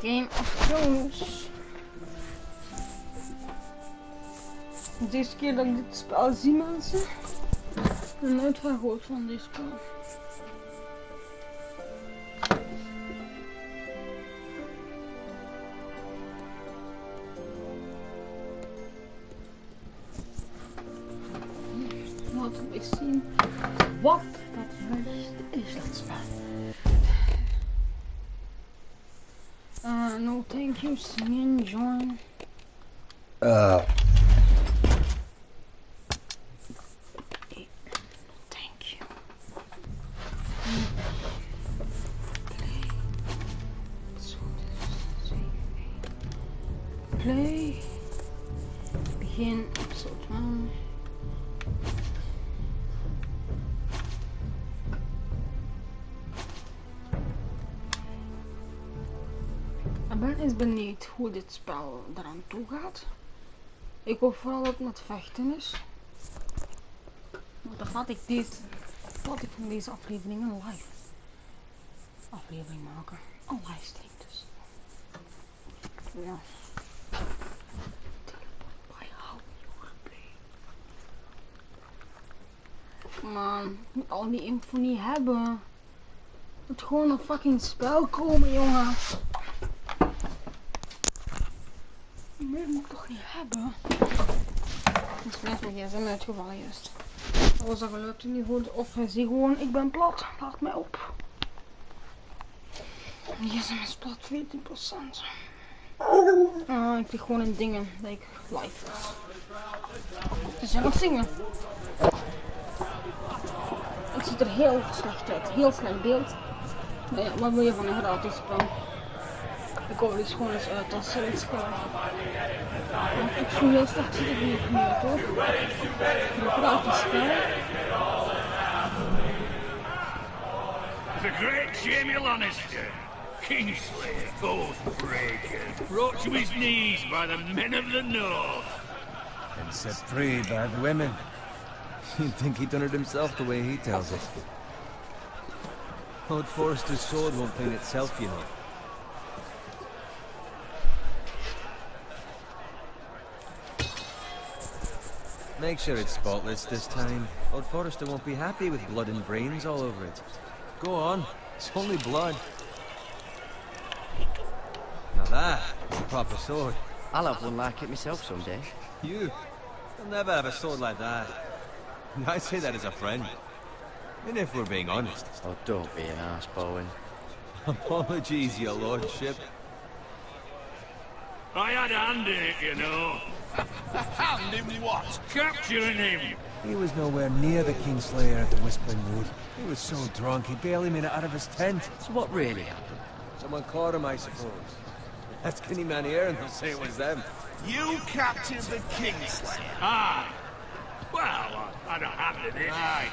Game of Thrones. Deze keer dat ik dit spel zie, mensen. Ik heb nooit van gehoord van dit spel. Laten we eens zien wat dat juist is, dat spel. No thank you, singing, join. Thank you. Play. Begin episode 1. Ik ben eens benieuwd hoe dit spel eraan toe gaat. Ik hoop vooral dat het met vechten is. Want dan ga ik van deze afleveringen live aflevering maken. Een livestream dus. Ja. Man, ik moet al die info niet hebben. Het moet gewoon een fucking spel komen, jongen. Meer moet ik toch niet hebben? Het is net mijn gsm uitgevallen juist. Dat was dat geluid niet goed. Of hij zie gewoon, ik ben plat. Laat mij op. Mijn gsm is plat, 14%. Ik lig gewoon in dingen dat ik live was. Dus je gaat zingen. Het ziet er heel slecht uit. Heel slecht beeld. Maar ja, wat wil je van een gratis spel? Ik hoor dus gewoon eens uit als zoiets spel. Ik voel heel slecht ziet het niet meer, toch? Een gratis spel. The great Jaime Lannister, Kingslayer, Oathbreaker, brought to his knees by the men of the North. And set free by the women. You'd think he done it himself the way he tells it. Lord Forrester's sword won't clean itself, you know. Make sure it's spotless this time. Lord Forrester won't be happy with blood and brains all over it. Go on, it's only blood. Now that's a proper sword. I'll have one like it myself someday. You'll never have a sword like that. I say that as a friend. And if we're being honest. Oh, don't be an arse, Bowen. Apologies, your lordship. I had a hand in it, you know. Hand in what? Capturing him. He was nowhere near the Kingslayer at the Whispering Wood. He was so drunk he barely made it out of his tent. So what really happened? Someone caught him, I suppose. Ask any man here and they'll say it was them. You captured the Kingslayer. Aye. Well, I had a hand in it. Aye.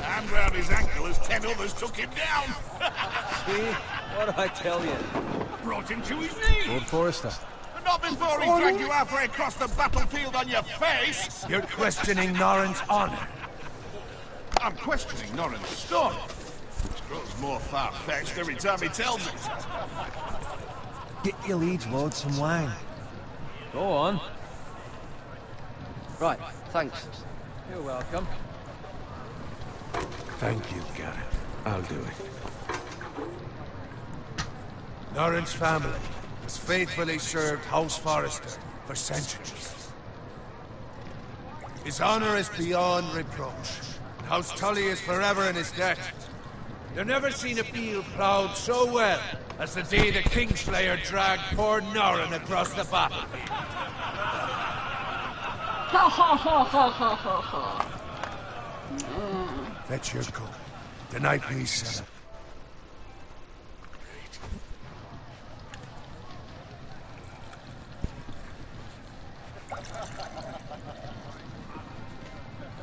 And round his ankle as 10 others took him down. See? What did I tell you? Brought him to his knees. Lord Forrester. But not before he dragged you halfway across the battlefield on your face. You're questioning Norrin's honor. I'm questioning Norrin's story. Which grows more far-fetched every time he tells it. Get your liege lord some wine. Go on. Right, thanks. You're welcome. Thank you, Garrett. I'll do it. Norrin's family has faithfully served House Forrester for centuries. His honor is beyond reproach, and House Tully is forever in his debt. You've never seen a field plowed so well as the day the Kingslayer dragged poor Norrin across the battlefield. Ha ha ha ha ha ha ha. Fetch your cook. Tonight we settle.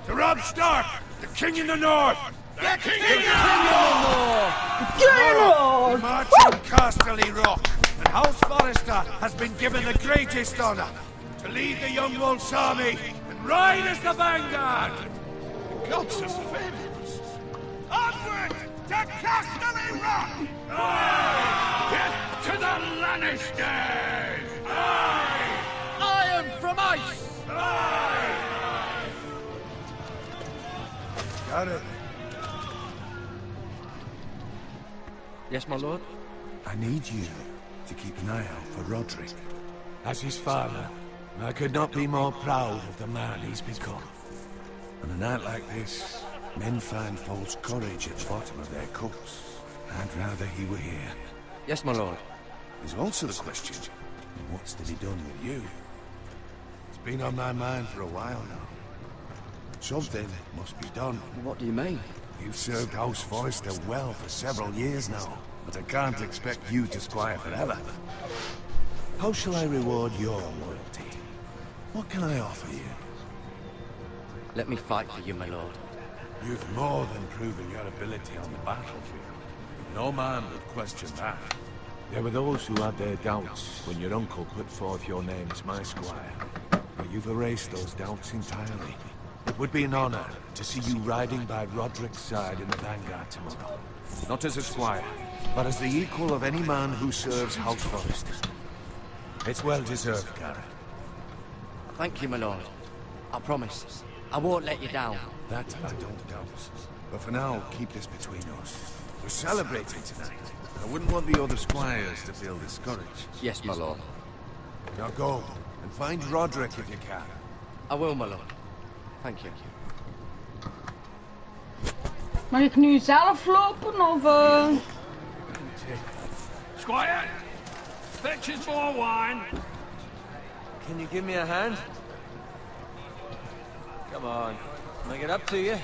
To Robb Stark, the King in the North! The King in the We march on Casterly Rock, and House Forrester has been given the greatest honor to lead the Young Wolf's army and ride as the vanguard! The gods have favored us. Onward to Casterly Rock! Get To the Lannisters! Iron from ice! Got it. Yes, my lord? I need you to keep an eye out for Roderick. As his father, I could not be more proud of the man he's become. On a night like this, men find false courage at the bottom of their cups. I'd rather he were here. Yes, my lord. There's also the question, what's to be done with you? It's been on my mind for a while now. Something must be done. What do you mean? You've served House Forrester well for several years now, but I can't expect you to squire forever. How shall I reward your loyalty? What can I offer you? Let me fight for you, my lord. You've more than proven your ability on the battlefield. No man would question that. There were those who had their doubts when your uncle put forth your name as my squire. But you've erased those doubts entirely. It would be an honor to see you riding by Roderick's side in the vanguard tomorrow. Not as a squire, but as the equal of any man who serves House Forrester. It's well deserved, Garrett. Thank you, my lord. I promise. I won't let you down. That I don't doubt. But for now, keep this between us. We're celebrating tonight. I wouldn't want the other squires to feel discouraged. Yes, my lord. Now go, and find Roderick if you can. I will, my lord. Thank you. Mag ik nu zelf lopen of Squire, fetch us more wine. Can you give me a hand? Come on. Make it up to you.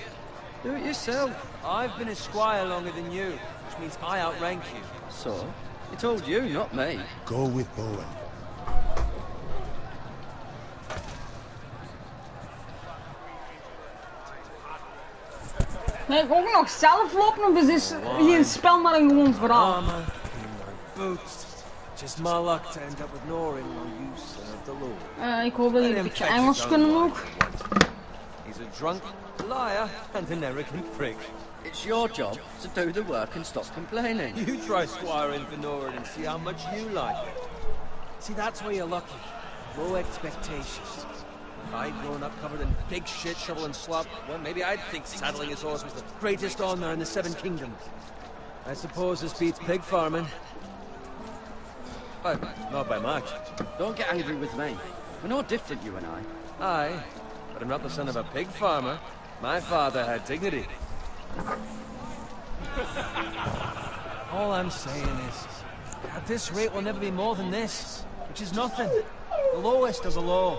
Do it yourself. I've been a squire longer than you, which means I outrank you. So? He told you, not me. Go with Bowen. Nee, ik ook nog zelf lopen of is dit hier een spel maar een gewoon verhaal? Armor, in my boots. Just my luck to end up with Nora in my use of the Lord. Ik hoop dat jullie een beetje Engels kunnen ook. He's a drunk, liar, and an arrogant prick. It's your job to do the work and stop complaining. You try squiring for Nora and see how much you like it. See, that's where you're lucky. Low expectations. If I'd grown up covered in pig shit, shovel and slop, well, maybe I'd think saddling his horse was the greatest honor in the Seven Kingdoms. I suppose this beats pig farming. But not by much. Don't get angry with me. We're no different, you and I. Aye, but I'm not the son of a pig farmer. My father had dignity. All I'm saying is, at this rate we'll never be more than this, which is nothing. The lowest of the low.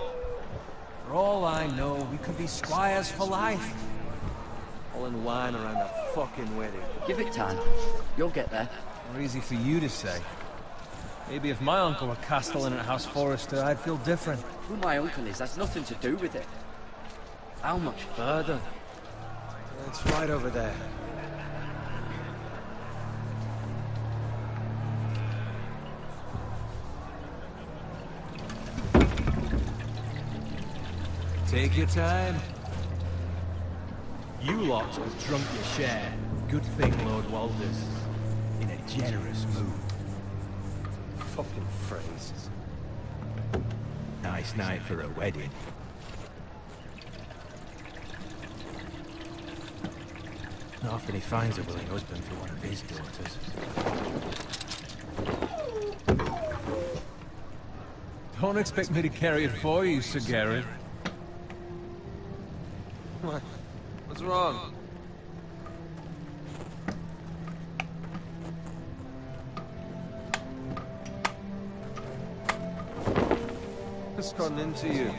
For all I know, we could be squires for life. All in wine around a fucking wedding. Give it time. You'll get there. More easy for you to say. Maybe if my uncle were castellan at House Forrester, I'd feel different. Who my uncle is has nothing to do with it. How much further? It's right over there. Take your time. You lot have drunk your share. Good thing Lord Walder's in a generous mood. Fucking phrase. Nice night for a wedding. Not often he finds a willing husband for one of his daughters. Don't expect me to carry it for you, Sir Garrett. What? What's wrong? What's gotten into you?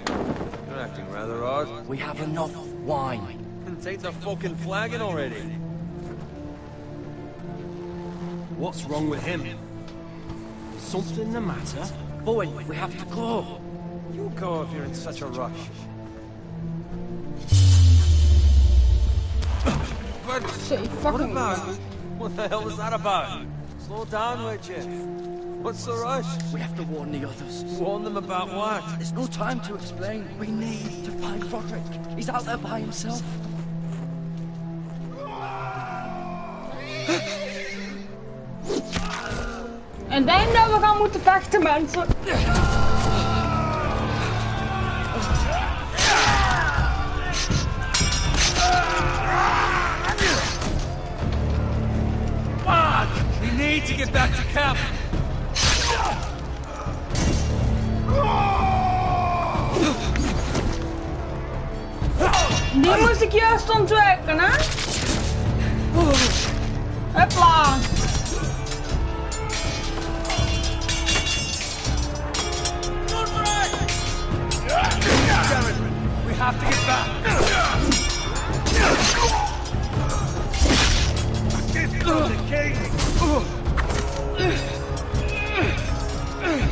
You're acting rather odd. We have enough wine. And take the fucking flagon already. What's wrong with him? Something the matter? Bowen, we have to go. You go if you're in such a rush. But what about? What the hell was that about? Slow down, would you? What's the rush? We have to warn the others. Warn them about what? There's no time to explain. We need to find Roderick. He's out there by himself. En denk dat we gaan moeten vechten, mensen. We need to get back to camp. Die moest ik juist ontwijken, hè? Hopla. We have to get back.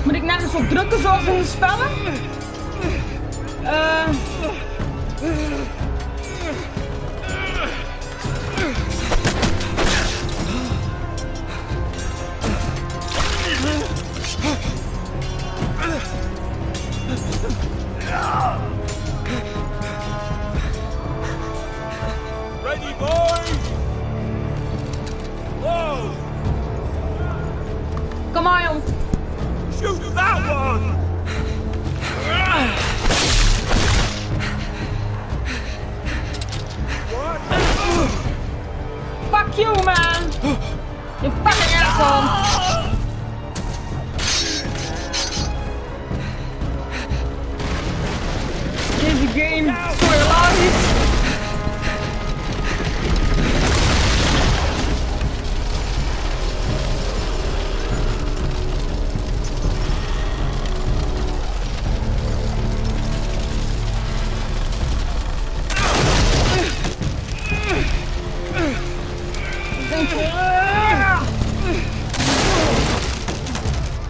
Moet ik nergens op drukken zoals in de spellen? Ready, boys! Whoa! Kom maar, jong. Shoot that one! Fuck you, man! You fucking asshole! Deze game is zo hilarisch.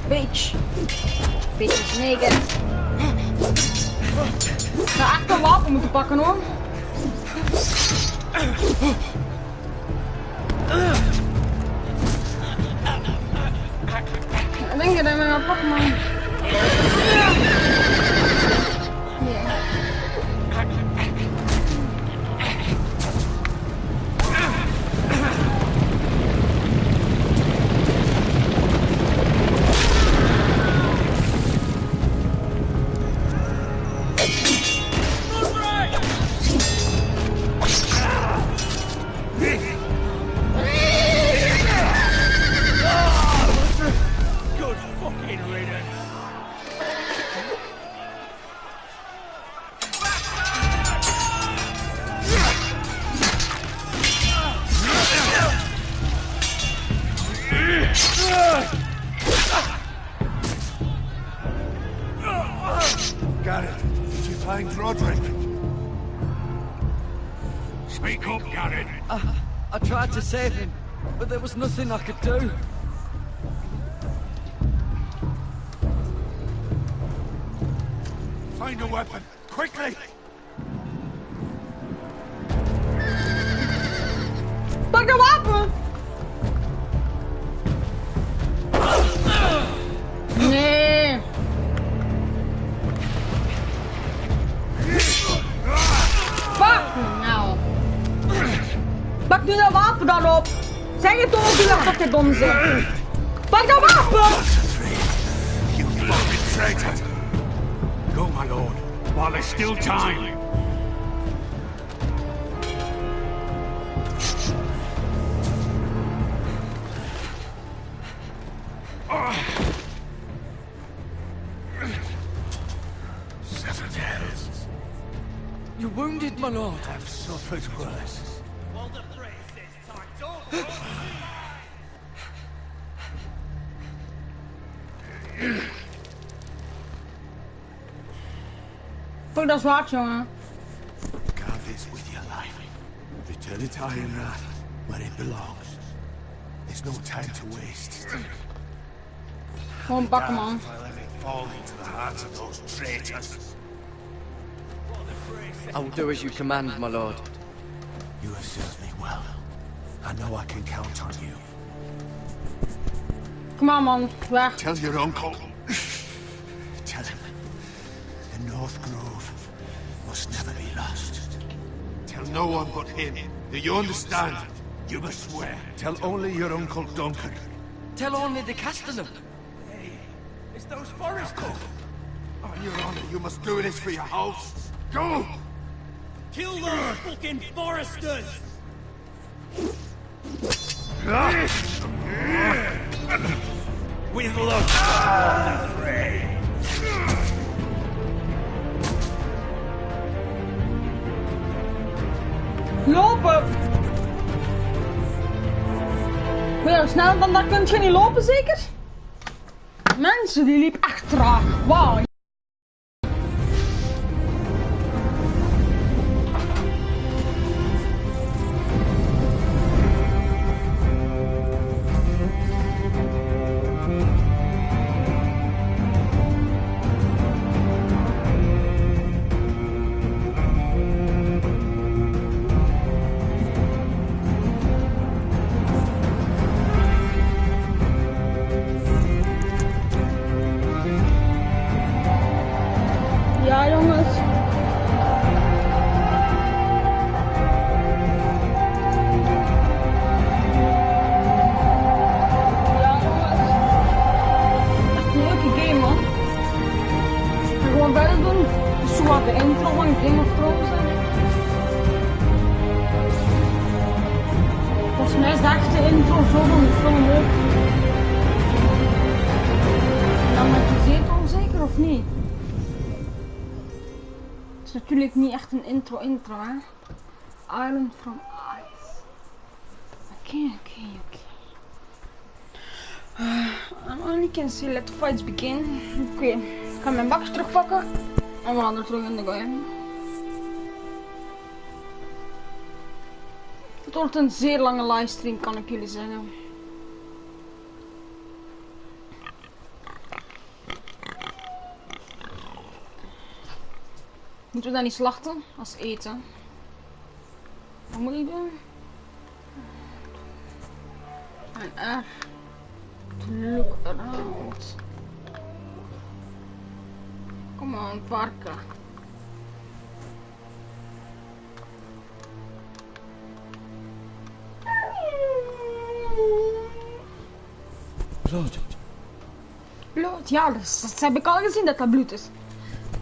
Bitch. Bitch is naked. Ik ga echt een wapen moeten pakken, hoor. Ik denk dat ik me ga pakken, man. Good fucking riddance. Garrett, did you find Roderick? Speak up, Garrett. I tried to save him, but there was nothing I could do. Find a weapon, quickly! Pak een wapen! Nee. Fuck nou. Pak nu dat wapen dan op. Zeg het toch op die fucking donzen. Pak dat wapen! You fucking traitor! Go, my lord, while there's still time. Seven hells. You're wounded, my lord. I've suffered worse. Pak dat zwaard, jongen. Guard this with your life. Return it to Ironrath, where it belongs. There's no time to waste. Gewoon pakken, man. If I let it fall into the hands of those traitors. I will do as you command, my lord. You have served me well. I know I can count on you. Kom maar, man. Weg. Tell your uncle. Tell him. The North Grove must never be lost. Tell no one but him. Do you understand? You must swear. Tell only your Uncle Duncan. Tell only the Castellan. It's those foresters! On your honor, you must do this for your house. Go! Kill those fucking foresters! We've lost the fray! Lopen! Meer sneller dan dat kun je niet lopen, zeker? Mensen, die liep echt traag. Wauw. Ja, jongens. Ja, jongens. Echt een leuke game, man. Ik ga gewoon verder doen. Dus zo wat de intro van Game of Thrones. Volgens mij is de echte intro zo van de film ook. Dan met de zetel zeker of niet? Het is natuurlijk niet echt een intro hè. Island from Ice. Oké. I only can see let the fights begin. Oké, ik ga mijn bakjes terugpakken. En we gaan er terug in de game. Het wordt een zeer lange livestream, kan ik jullie zeggen. Moeten we dat niet slachten als eten? Wat moet ik doen? En R. To look around. Come on, parken. Bloed. Bloed, ja, dat heb ik al gezien dat dat bloed is.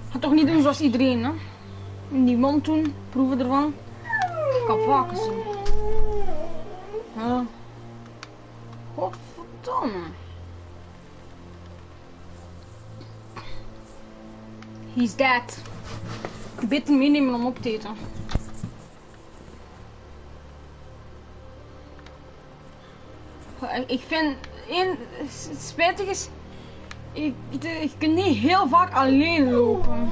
Ga toch niet doen zoals iedereen, hè? In die mond doen, proeven ervan. Ik kan vaker zien. Ja. Godverdomme. He's dead. Ik beter meenemen om op te eten. Ik vind, het spijtig is, ik kan niet heel vaak alleen lopen.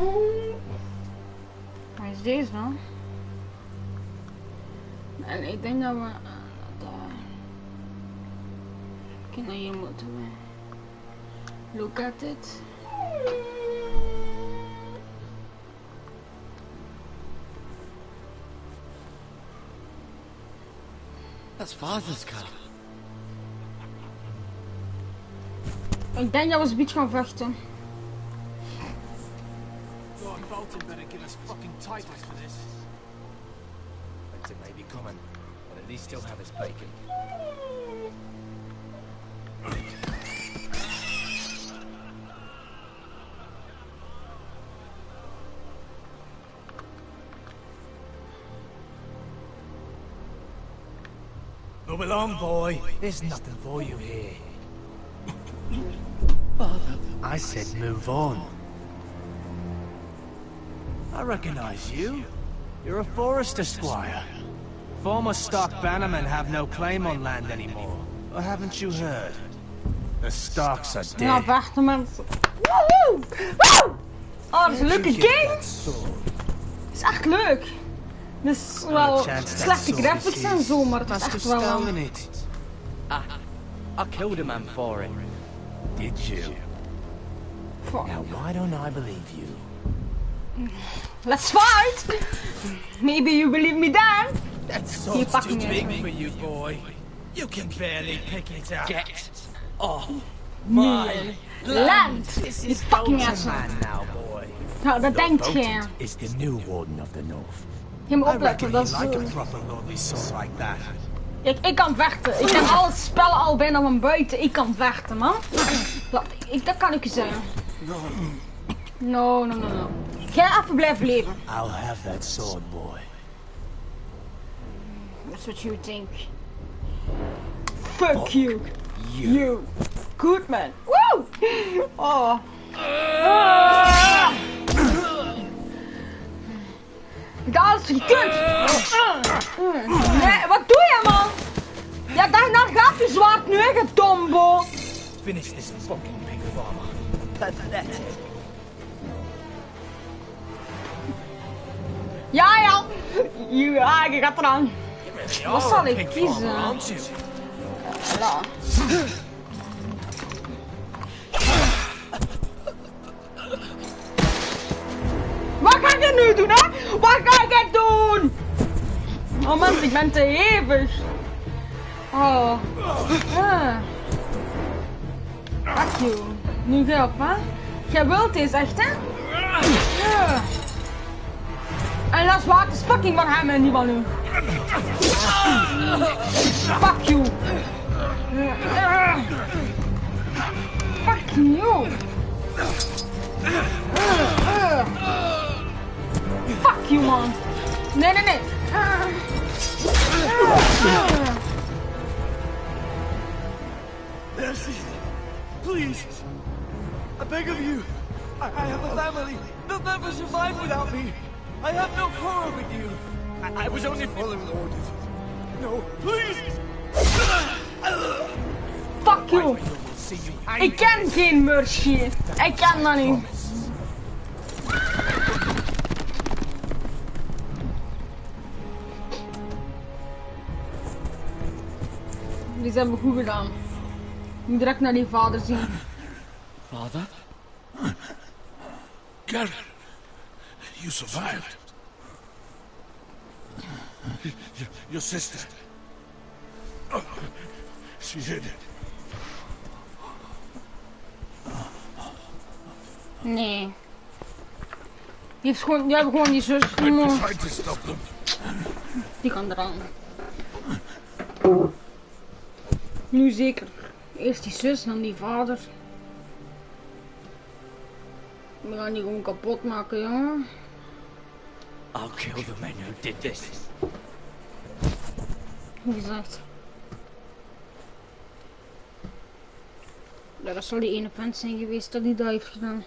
Waar is deze dan? En ik denk dat we daar. Kijk naar hier moeten we. Look at it. That's father's car. Ik denk dat we een beetje gaan vechten. Lord Bolton better give us fucking titles for this. Winter may be coming, but at least he'll have his bacon. Move along, boy. There's nothing for you here. Father. I said move on. I recognize you. You're a Forester squire. Former Stark bannermen have no claim on land anymore. Or haven't you heard? The Starks are dead. Ja, vechten mensen. Woehoe! Woe! Oh, dat is een leuke game. Het is echt leuk. Het is wel slechte graphics en zo, maar het is echt wel... I killed a man for it. Did you? Fuck. Now why don't I believe you? Let's fight! Maybe you believe me then. That You're sword's too fucking big for you, boy. You can barely pick it up. Get off My land! This You is fucking Bolton asshole. man now, boy. Nou, dat denkt je. Bolton is the new warden of the North. Je moet I opletten, reckon dat you is like zo. a proper lordly sword like that. Ik kan vechten. Ik ken alle spellen al bijna van buiten. Ik kan vechten, man. Dat kan ik je zeggen. No. Ga even blijven leven. I'll have that sword, boy. That's what you think. Fuck you. You. Good man. Woo! Oh. Ik had alles gekund. Nee, wat doe je, man? Ja, daar gaat je zwaard nu, hè, dombo. Finish this fucking pig farmer. Pathetic. Ja. Ja, je gaat eraan. Wat zal ik kiezen? Ja. Wat ga ik nu doen, hè? Wat ga ik doen? Oh man, ik ben te hevig. Oh. Fuck you. Nu ga op, hè? Jij wilt deze echt, hè? Ja. En dat is waar, het is fucking van hem en niet van u. Fuck you. Fuck you. Fuck you, man. Nee. Mercy, please. I beg of you. I have a family. They'll never survive without me. I have no quarrel with you. I was only following orders. No, please. Fuck you. Ik ken geen mercy. Ik ken dat niet. Die hebben we goed gedaan. Ik moet direct naar die vader zien. Father? Garrett, you survived. Your sister. Oh, she hid it. Nee. Die hebben gewoon die zus. I tried to stop them. Die kan eraan. Nu zeker. Eerst die zus, dan die vader. We gaan die gewoon kapot maken, jongen. I'll kill the men who did this. Hoe gezegd. Ja, dat zal die ene vent zijn geweest dat die dat heeft gedaan.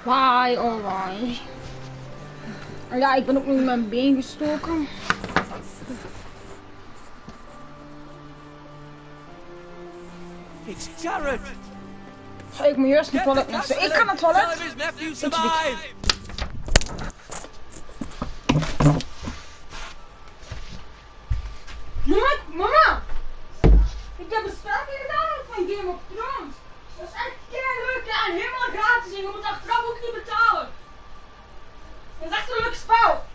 Why, oh why. Ja, ik ben ook nog in mijn been gestoken. It's Garrett. Ik moet juist naar het toilet mensen. Ik kan naar het toilet. His nephew survived. Mama! Ik heb een spelje gedaan van Game of Thrones. Dat is echt leuk en helemaal gratis. En je moet achteraf ook niet betalen. Dat is echt een leuk spel.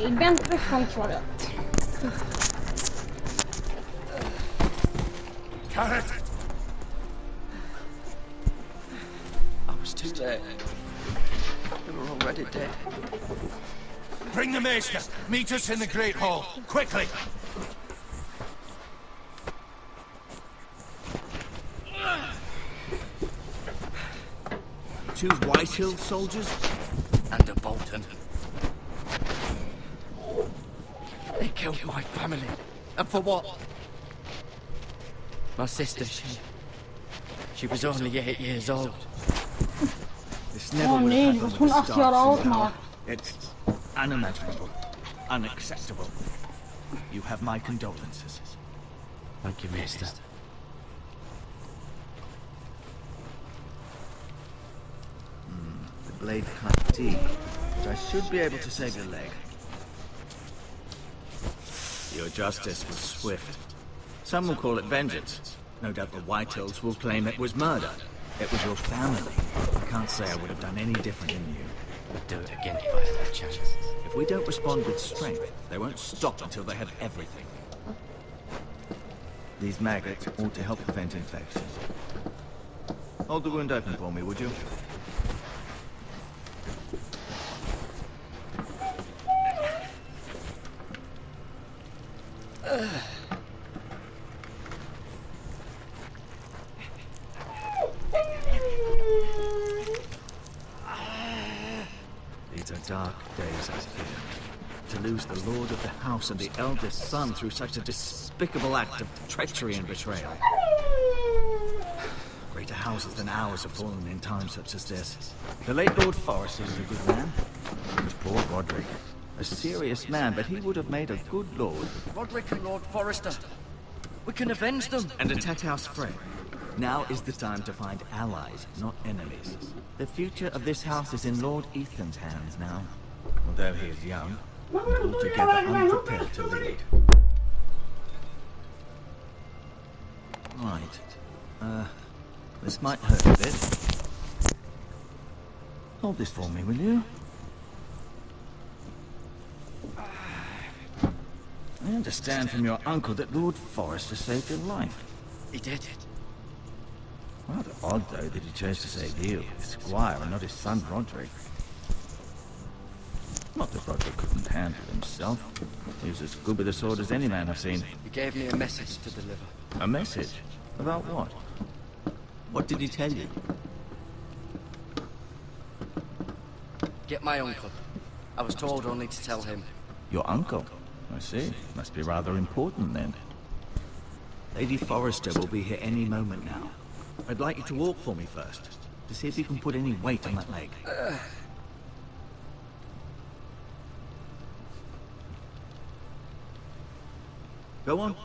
Ik ben terug van het toilet. Garrett! I was too late. They were already dead. Bring the maester. Meet us in the Great Hall. Quickly! Choose Whitehill soldiers? And a Bolton. They killed my family. And for what? My sister, she was only 8 years old. This never Oh would nee, have die was happened gewoon with 8 jaar oud, Starks and maar... It's unimaginable. Unacceptable. You have my condolences. Thank you, Maester. The blade cut deep, but I should be able to save your leg. Your justice was swift. Some will call it vengeance. No doubt the Whitehills will claim it was murder. It was your family. I can't say I would have done any different than you. I'd do it again if I had a chance. If we don't respond with strength, they won't stop until they have everything. These maggots ought to help prevent infection. Hold the wound open for me, would you? These are dark days, I fear. To lose the lord of the house and the eldest son through such a despicable act of treachery and betrayal. Greater houses than ours have fallen in times such as this. The late Lord Forrester was a good man. It was poor Roderick. A serious man, but he would have made a good lord. Roderick and Lord Forrester. We can avenge them. And attack House Frey. Now is the time to find allies, not enemies. The future of this house is in Lord Ethan's hands now. Although he is young, and altogether unprepared to lead. Right. This might hurt a bit. Hold this for me, will you? I understand from your uncle that Lord Forrester saved your life. He did. Rather odd, though, that he chose to save you, his squire, and not his son Roderick. Not that Roderick couldn't handle himself. He was as good with a sword as any man I've seen. He gave me a message to deliver. A message? About what? What did he tell you? Get my uncle. I was told only to tell him. Your uncle? I see. Must be rather important, then. Lady Forrester will be here any moment now. I'd like you to walk for me first, to see if you can put any weight on that leg. Go on.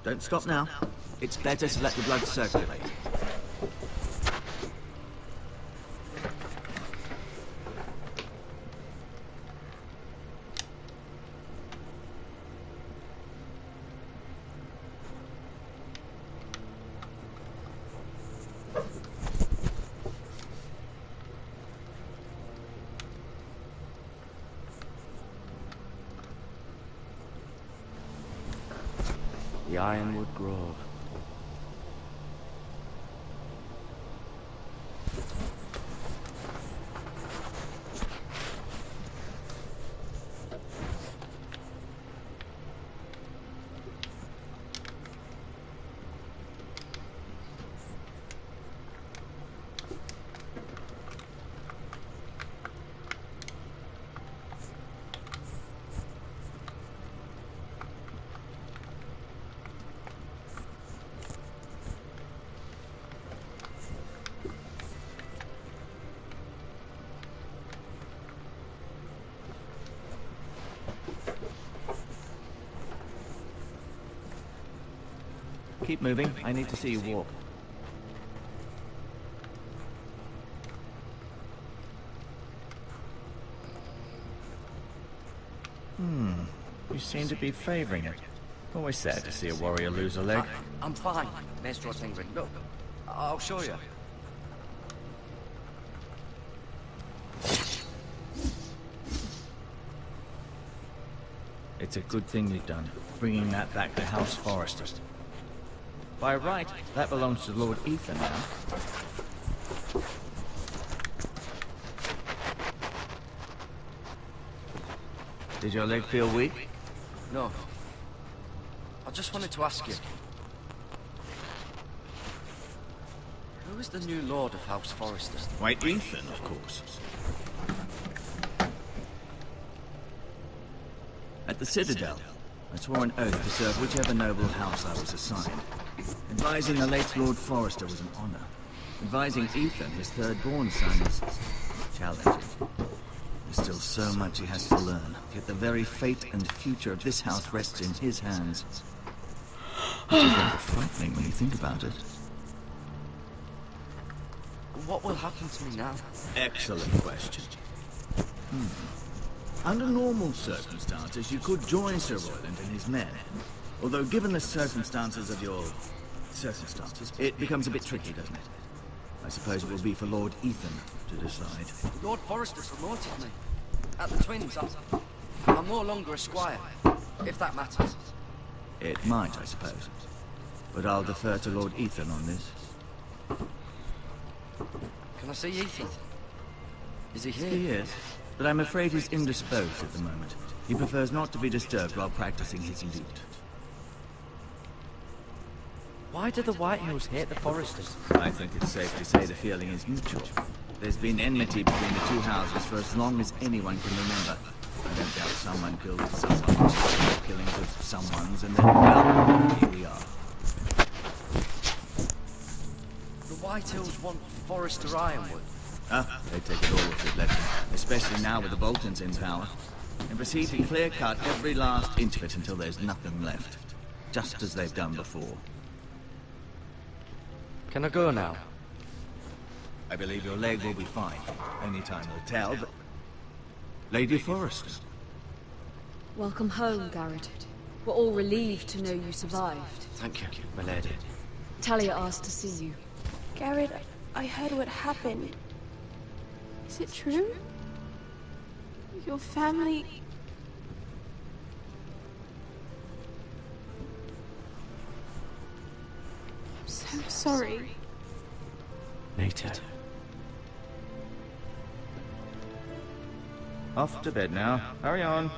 Don't stop now. It's better to let the blood circulate. The Ironwood Grove. Keep moving. I need to see you walk. You seem to be favoring it. Always sad to see a warrior lose a leg. I'm fine, Maester of England. Look, I'll show you. It's a good thing you've done, bringing that back to House Forrester. By right, that belongs to Lord Ethan now. Did your leg feel weak? No. I just wanted to ask you. Who is the new Lord of House Forrester? White Ethan, of course. At the Citadel, I swore an oath to serve whichever noble house I was assigned. Advising the late Lord Forrester was an honor. Advising Ethan, his third-born son, is challenging. There's still so much he has to learn, yet the very fate and future of this house rests in his hands. Which is rather frightening when you think about it. What will happen to me now? Excellent question. Under normal circumstances, you could join Sir Royland and his men. Although given the circumstances of your circumstances, it becomes a bit tricky, doesn't it? I suppose it will be for Lord Ethan to decide. Lord Forrester promoted me. At the Twins, I'm no longer a squire, if that matters. It might, I suppose. But I'll defer to Lord Ethan on this. Can I see Ethan? Is he here? He is, but I'm afraid he's indisposed at the moment. He prefers not to be disturbed while practicing his lute. Why do the Whitehills hate the Forresters? I think it's safe to say the feeling is mutual. There's been enmity between the two houses for as long as anyone can remember. I don't doubt someone killed someone, killings of someone's, and then, well, here we are. The Whitehills want Forrester Ironwood. Ah, they take it all if they've left it, especially now with the Boltons in power. And proceed to clear-cut every last inch of it until there's nothing left. Just as they've done before. Can I go now? I believe your leg will be fine. Only time will tell, but... Lady Forrester. Welcome home, Garrett. We're all relieved to know you survived. Thank you, my lady. Talia asked to see you. Garrett, I heard what happened. Is it true? Your family... I'm so sorry. Later. Off to bed now. Hurry on.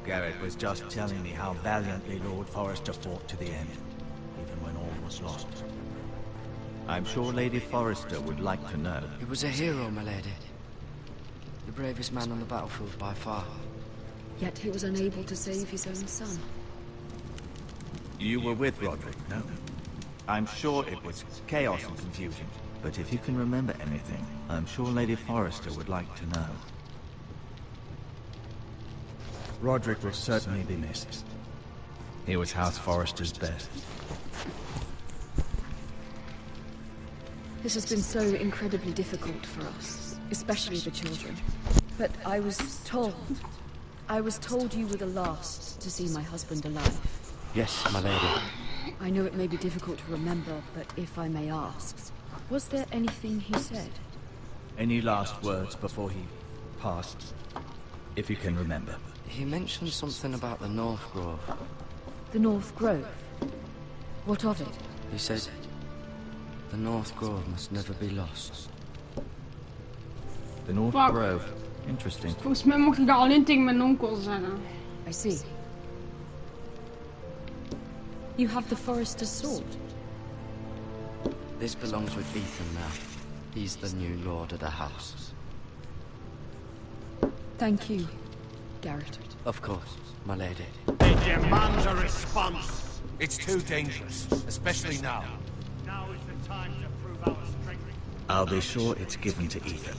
Garrett was just telling me how valiantly Lord Forrester fought to the end, even when all was lost. I'm sure Lady Forrester would like to know. He was a hero, my lady. The bravest man on the battlefield by far. Yet he was unable to save his own son. You were with Roderick, no? I'm sure it was chaos and confusion. But if you can remember anything, I'm sure Lady Forrester would like to know. Roderick will certainly be missed. He was House Forrester's best. This has been so incredibly difficult for us, especially the children. But I was told you were the last to see my husband alive. Yes, my lady. I know it may be difficult to remember, but if I may ask, was there anything he said? Any last words before he passed? If you can remember. He mentioned something about the North Grove. The North Grove? What of it? He said, the North Grove must never be lost. The North Grove. Interesting. Volgens mij mocht ik daar alleen tegen mijn onkel zeggen. I see. You have the Forrester's sword. This belongs with Ethan now. He's the new lord of the house. Thank you, Garrett. Of course, my lady. It demands a response. It's too dangerous, especially now. Now is the time to prove our strength. I'll be sure it's given to Ethan.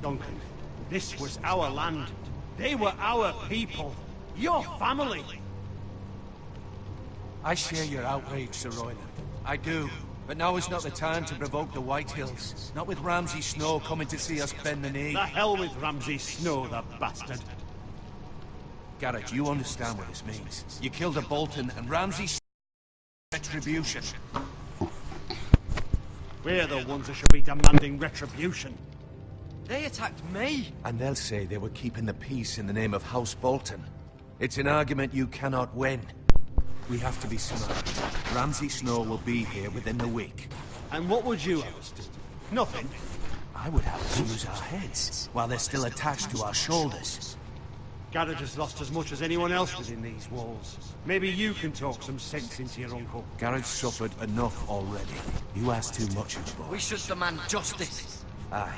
Duncan, this was our land. They were our people. Your family. I share your outrage, Sir Royland. I do. But now is not the time to provoke the Whitehills. Not with Ramsay Snow coming to see us bend the knee. The hell with Ramsay Snow, the bastard. Garrett, you understand what this means. You killed a Bolton, and Ramsay Snow retribution. We're the ones that should be demanding retribution. They attacked me! And they'll say they were keeping the peace in the name of House Bolton. It's an argument you cannot win. We have to be smart. Ramsay Snow will be here within the week. And what would you have us do? Nothing. I would have us use our heads, while they're still attached to our shoulders. Garrett has lost as much as anyone else within these walls. Maybe you can talk some sense into your uncle. Garrett's suffered enough already. You ask too much of the boy. We should demand justice. Aye.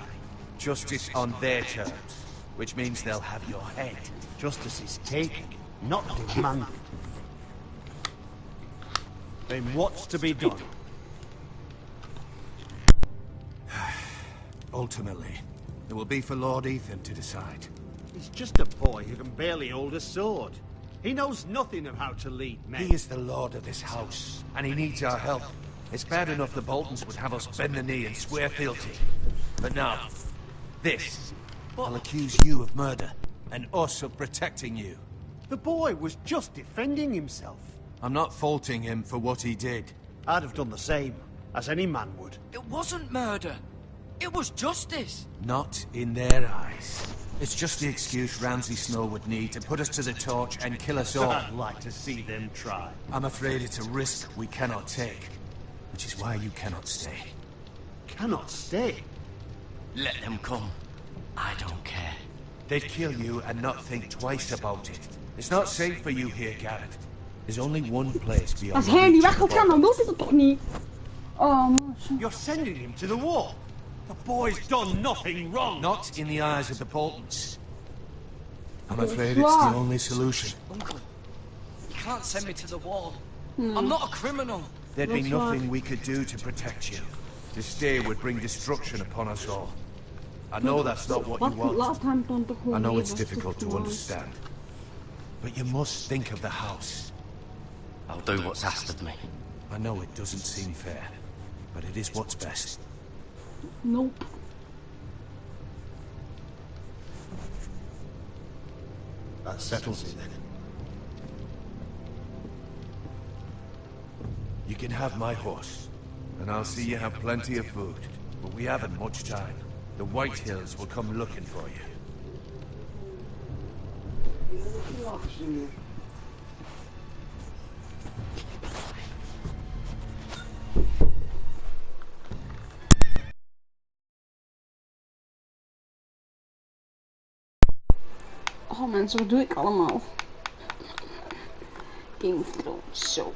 Justice on their terms, which means they'll have your head. Justice is taken, not demanded. Then what's to be done? Ultimately, it will be for Lord Ethan to decide. He's just a boy who can barely hold a sword. He knows nothing of how to lead men. He is the lord of this house, and he needs our help. It's bad enough the Boltons would have us bend the knee and swear fealty. But now, this. I'll accuse you of murder, and us of protecting you. The boy was just defending himself. I'm not faulting him for what he did. I'd have done the same, as any man would. It wasn't murder. It was justice. Not in their eyes. It's just the excuse Ramsay Snow would need to put us to the torch and kill us all. I'd like to see them try. I'm afraid it's a risk we cannot take, which is why you cannot stay. Cannot stay? Let them come. I don't care. They'd kill you and not think twice about it. It's not safe for you here, Garrett. There's only one place beyond. Als hij niet weg gaat gaan, dan wil hij dat toch niet? Oh, man. You're sending him to the war. The boy's done nothing wrong. Not in the eyes of the Boltons. I'm afraid it's the only solution. Uncle, you can't send me to the wall. I'm not a criminal. There'd be nothing we could do to protect you. To stay would bring destruction upon us all. I know that's not what you want. I know it's difficult to understand. But you must think of the house. I'll do what's asked of me. I know it doesn't seem fair, but it is what's best. Nope. That settles it then. You can have my horse, and I'll see you have plenty of food. But we haven't much time. The White Hills will come looking for you. Oh mensen, wat doe ik allemaal? Game of Thrones, zo.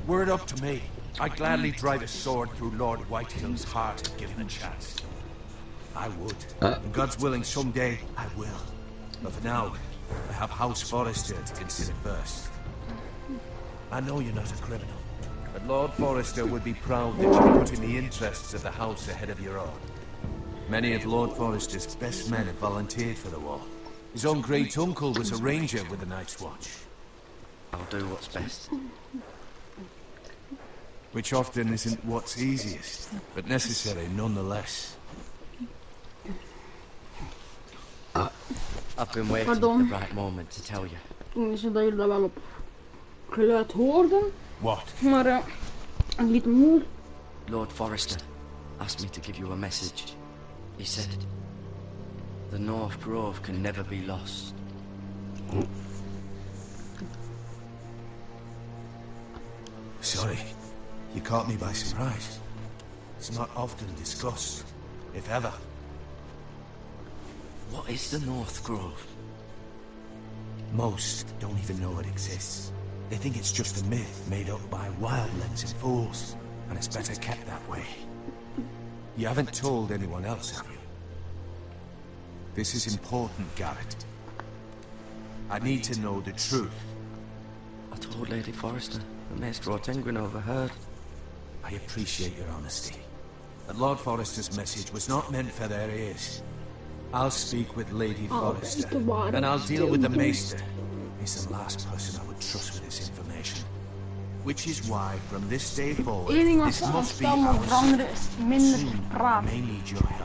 Were it up to me, I'd gladly drive a sword through Lord Whitehill's heart and give him a chance. I would. And God's willing, someday I will. But for now, I have House Forrester to consider first. I know you're not a criminal, but Lord Forrester would be proud that you're putting the interests of the house ahead of your own. Many of Lord Forrester's best men have volunteered for the war. His own great uncle was a ranger with the Night's Watch. I'll do what's best. Which often isn't what's easiest, but necessary nonetheless. I've been waiting for the right moment to tell you. Toen is het dat jullie dat wel op geluid hoorden. What? Maar ik liet hem horen. Lord Forrester asked me to give you a message. He said, the North Grove can never be lost. Sorry, you caught me by surprise. It's not often discussed, if ever. What is the North Grove? Most don't even know it exists. They think it's just a myth made up by wildlings and fools, and it's better kept that way. You haven't told anyone else, have you? This is important, Garrett. I need to know the truth. I told Lady Forrester, but Maester Ortengryn overheard. I appreciate your honesty. But Lord Forrester's message was not meant for their ears. I'll speak with Lady Forrester, and I'll deal with the Maester. He's the last person I would trust with this information. Which is why, from this day forward, this must be our praat.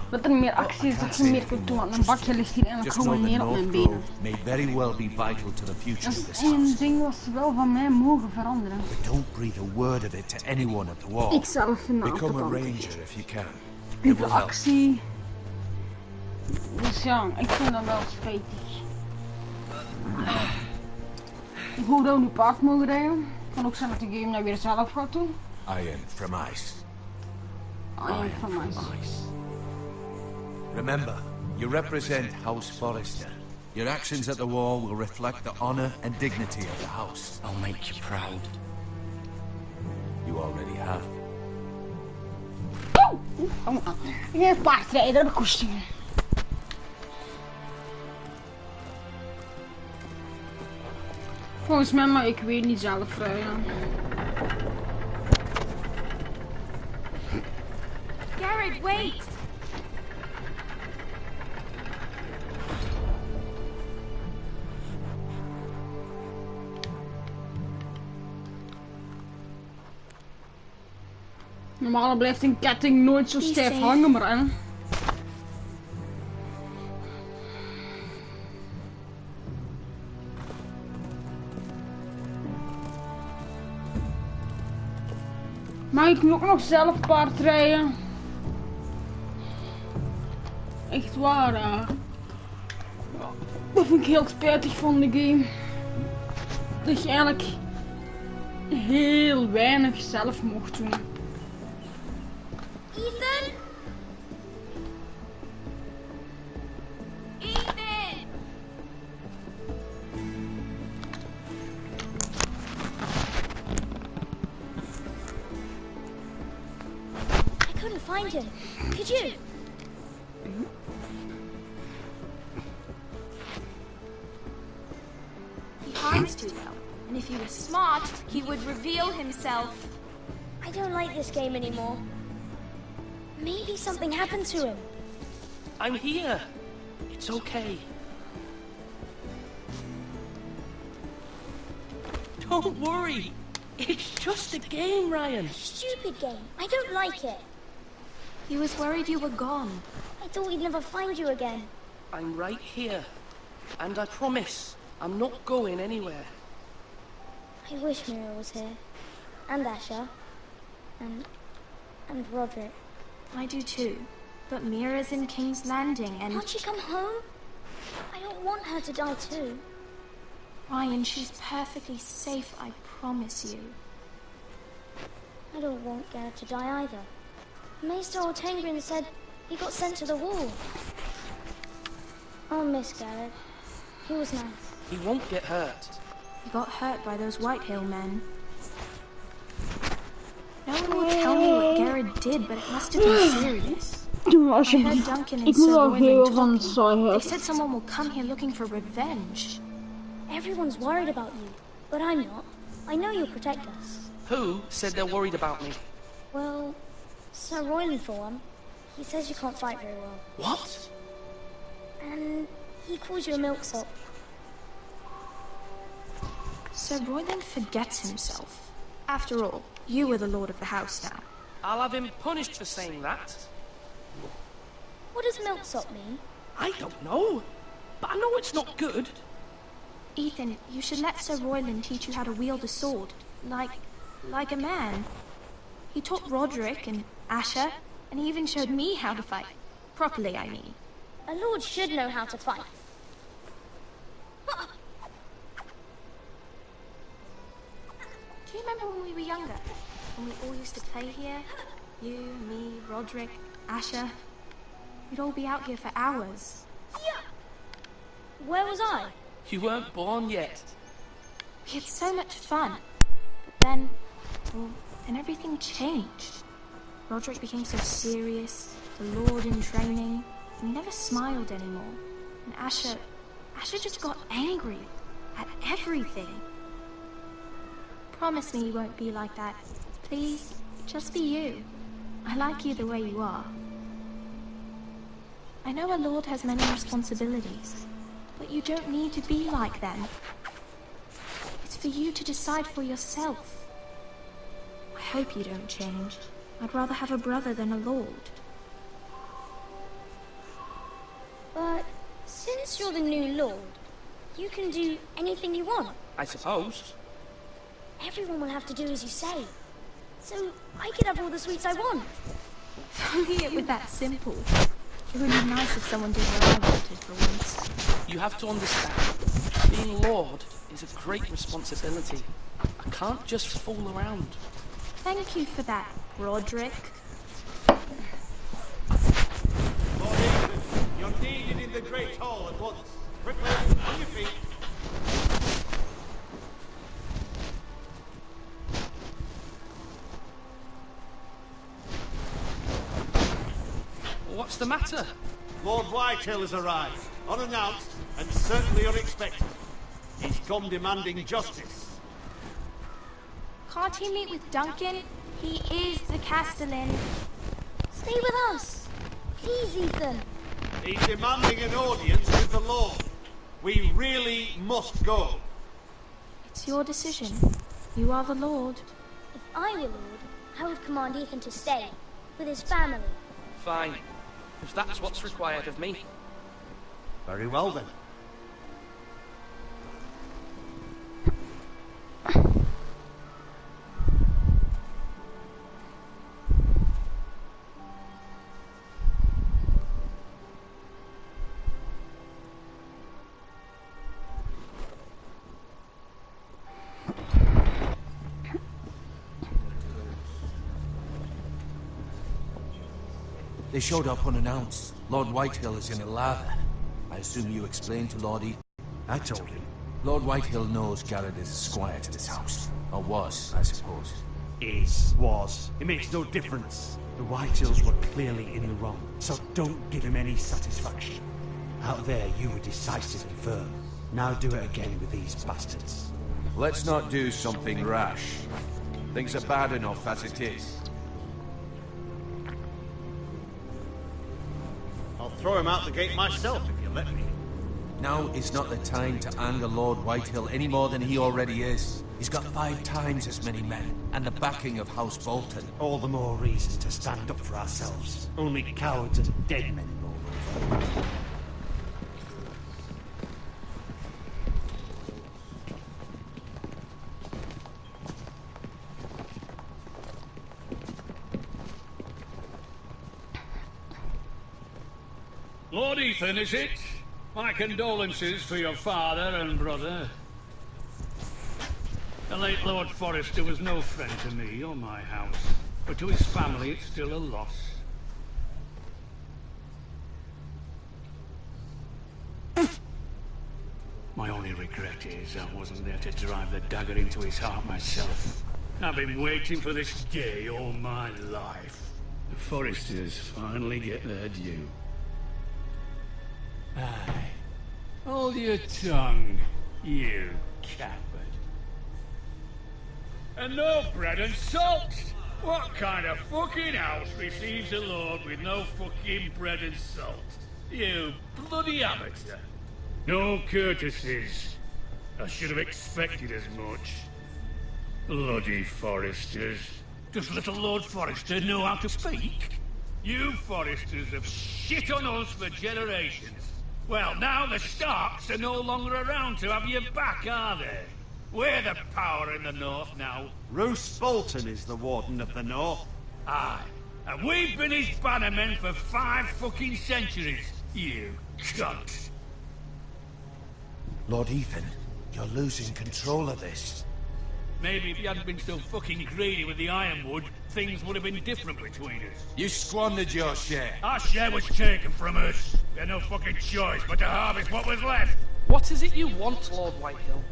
Dat er meer actie is, dat ze meer kunt doen. Want een bakje ligt hier en ik gewoon neer op mijn benen. May very well be vital to the future of this house. Eén ding wat ze wel van mij mogen veranderen. But don't breathe a word of it to anyone at the wall. Ik zelf vind dat Become a ranger if you can. Puur actie. Dus ja, ik vind dat wel spijtig. Ik hoop dat we nu paard mogen rijden. Kan ook zijn dat de game dat weer zelf gaat doen. Iron from ice. Iron from ice. Remember, you represent House Forrester. Your actions at the wall will reflect the honor and dignity of the house. I'll make you proud. You already have. Ik heb een paardrijder, dat kost je. Volgens mij, maar ik weet niet zelf rijden. Garrett, wait! Normaal blijft een ketting nooit zo stijf hangen, maar hè. Maar ik moet ook nog zelf paard rijden. Echt waar, dat vind ik heel spijtig van de game. Dat je eigenlijk heel weinig zelf mocht doen. Ethan? Ethan! I couldn't find him. Could you? He hides too well, and if he was smart, he would reveal himself. I don't like this game anymore. Maybe something happened to him. I'm here. It's okay. Don't worry. It's just a game, Ryan. Stupid game. I don't like it. He was worried you were gone. I thought we'd never find you again. I'm right here. And I promise, I'm not going anywhere. I wish Mira was here. And Asher. And Roderick. I do too. But Mira's in King's Landing and... Can't she come home? I don't want her to die too. Ryan, she's perfectly safe, I promise you. I don't want Garrett to die either. Maester Ortengrin said he got sent to the wall. I'll miss Garrett. He was nice. He won't get hurt. He got hurt by those Whitehill men. No one will tell me what Garrett did, but it must have been serious. I heard Duncan and Sir Royland talking. They said someone will come here looking for revenge. Everyone's worried about you, but I'm not. I know you'll protect us. Who said they're worried about me? Well, Sir Royland for one. He says you can't fight very well. What? And he calls you a milksop. Sir Royland forgets himself. After all, you are the lord of the house now. I'll have him punished for saying that. What does milksop mean? I don't know, but I know it's not good. Ethan, you should let Sir Royland teach you how to wield a sword. Like a man. He taught Roderick and Asher, and he even showed me how to fight. Properly, I mean. A lord should know how to fight. Do you remember when we were younger? When we all used to play here? You, me, Roderick, Asher. We'd all be out here for hours. Yeah. Where was I? You weren't born yet. We had so much fun. But then everything changed. Roderick became so serious, the lord in training, and he never smiled anymore. And Asher just got angry at everything. Promise me you won't be like that. Please, just be you. I like you the way you are. I know a lord has many responsibilities, but you don't need to be like them. It's for you to decide for yourself. I hope you don't change. I'd rather have a brother than a lord. But since you're the new lord, you can do anything you want. I suppose. Everyone will have to do as you say. So I could have all the sweets I want. If only it were that simple. It would be nice if someone did what I wanted for once. You have to understand, being lord is a great responsibility. I can't just fool around. Thank you for that, Roderick. Lord Ethan, you're needed in the Great Hall at once. Quickly, on your feet. What's the matter? Lord Whitehill has arrived, unannounced and certainly unexpected. He's come demanding justice. Can't he meet with Duncan? He is the Castellan. Stay with us. Please, Ethan. He's demanding an audience with the Lord. We really must go. It's your decision. You are the Lord. If I were Lord, I would command Ethan to stay with his family. Fine. If that's what's required of me. Very well then. They showed up unannounced. Lord Whitehill is in a lather. I assume you explained to Lord Ethan. I told him. Lord Whitehill knows Garrett is a squire to this house. Or was, I suppose. Was. It makes no difference. The Whitehills were clearly in the wrong, so don't give him any satisfaction. Out there, you were decisive and firm. Now do it again with these bastards. Let's not do something rash. Things are bad enough as it is. I'll throw him out the gate myself if you let me. Now is not the time to anger Lord Whitehill any more than he already is. He's got 5 times as many men, and the backing of House Bolton. All the more reason to stand up for ourselves. Only cowards and dead men roll over. Lord Ethan, is it? My condolences for your father and brother. The late Lord Forrester was no friend to me or my house, but to his family it's still a loss. My only regret is I wasn't there to drive the dagger into his heart myself. I've been waiting for this day all my life. The Forresters finally get their due. Aye. Hold your tongue, you coward. And no bread and salt! What kind of fucking house receives a lord with no fucking bread and salt? You bloody amateur. No courtesies. I should have expected as much. Bloody Forresters. Does little Lord Forrester know how to speak? You Forresters have shit on us for generations. Well, now the Starks are no longer around to have your back, are they? We're the power in the north now. Roose Bolton is the Warden of the North. Aye. And we've been his bannermen for 5 fucking centuries, you cunt. Lord Ethan, you're losing control of this. Maybe if you hadn't been so fucking greedy with the ironwood, things would have been different between us. You squandered your share. Our share was taken from us. We had no fucking choice but to harvest what was left. What is it you want, Lord Whitehill?